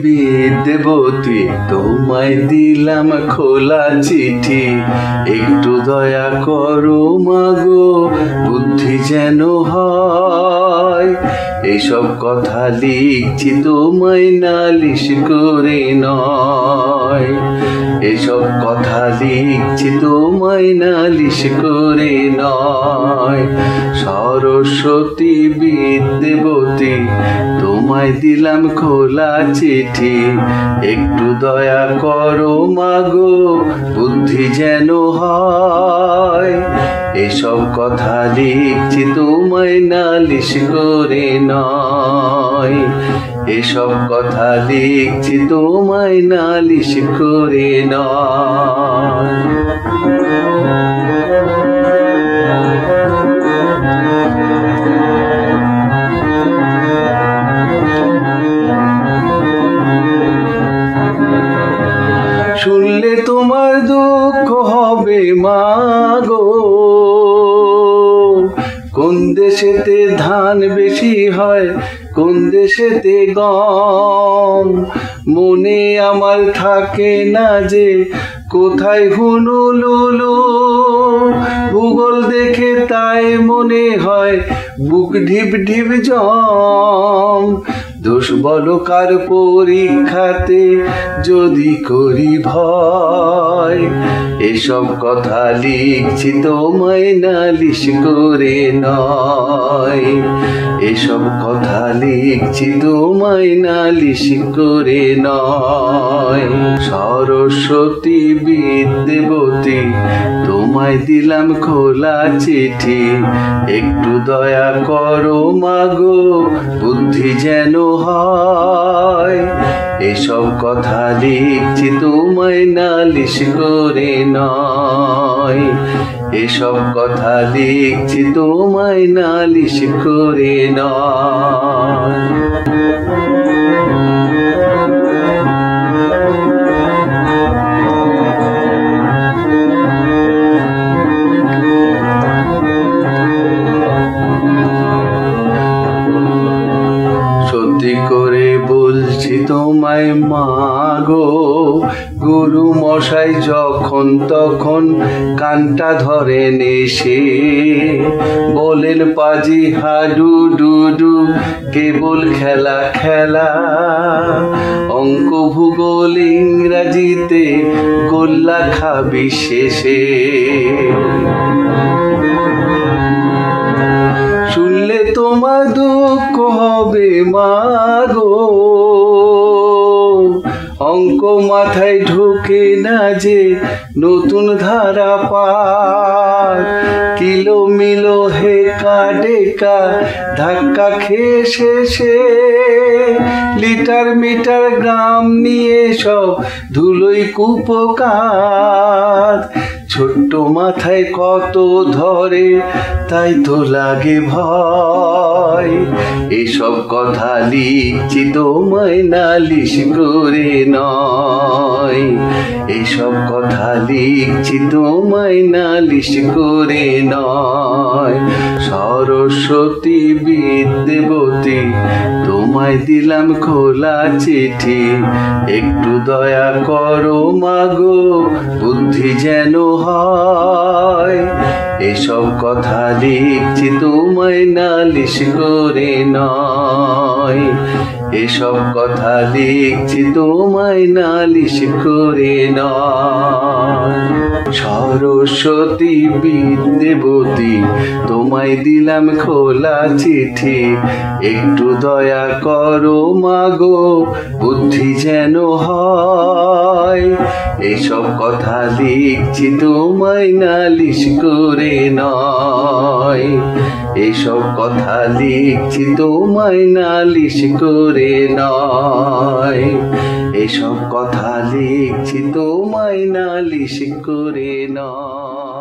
বিদ্যেবতী তোমায় দিলাম খোলা চিঠি, একটু দয়া করো মাগো বুদ্ধি যেন হয়। এইসব কথা লিখছি তোমায় নালিশ করে নয়, এসব কথা লিখছি তোমায় নালিশ করে নয়। সরস্বতী বিদ্যেবতী তোমায় দিলাম খোলা চিঠি, একটু দয়া করো মাগো বুদ্ধি যেন হয়। এসব কথা লিখছি তোমায় নালিশ করে নয়, এসব কথা লিখছি তোমায় নালিশ করে নয়। শুনলে তোমার দুঃখ হবে মাগো, কোন দেশেতে ধান বেশি হয় কোন দেশেতে গম। মনে আমার থাকে না যে কোথায় হুনুলুলু, ভূগোল দেখে তাই মনে হয় বুক ঢিপ ঢিপ জম। দোষ বলো কার পরীক্ষাতে যদি করি ভয়, এসব কথা লিখছি তোমায় নালিশ করে নয়, এসব কথা লিখছি তোমায় নালিশ করে নয়। সরস্বতী বিদ্যেবতী তোমায় দিলাম খোলা চিঠি, একটু দয়া করো মাগো বুদ্ধি যেন হয়। এসব কথা লিখছি তোমায় নালিশ করে নয়, এসব কথা লিখছি তোমায় নালিশ করে নয়। সত্যি করে বলছি তোমায় মাগো, গুরু মশাই যখন তখন কানটা ধরেন এসে, বলেন পাজি হাডু ডুডু কেবল খেলা খেলা। অঙ্ক ভূগোল ইংরাজিতে গোল্লা খাবি শেষে। শুনলে তোমার দুঃখ হবে মাগো, অঙ্ক মাথায় ঢোকে না যে নতুন ধারা পার। কিলো মিলো হেকা ডেকা ধাক্কা খেয়ে শেষে, লিটার মিটার গ্রাম নিয়ে সব ধুলোই কুপকার। ছোট্ট মাথায় কত ধরে তাই তো লাগে ভয়, এসব কথা লিখছি তোমায় নালিশ করে নয়, এসব কথা লিখছি তোমায় নালিশ করে নয়। সরস্বতী বিদ্যেবতী তোমায় দিলাম খোলা চিঠি, একটু দয়া করো মাগো বুদ্ধি যেন হয়। এসব কথা লিখছি তোমায় নালিশ করে নয়, এসব কথা লিখছি তোমায় নালিশ করে নয়। সরস্বতী বিদ্যেবতী তোমায় দিলাম খোলা চিঠি, একটু দয়া করো মাগো বুদ্ধি যেন হয়। এসব কথা লিখছি তোমায় নালিশ করে নয়, এসব কথা লিখছি তোমায় নালিশ করে নয়, এসব কথা লিখছি তোমায় নালিশ করে নয়।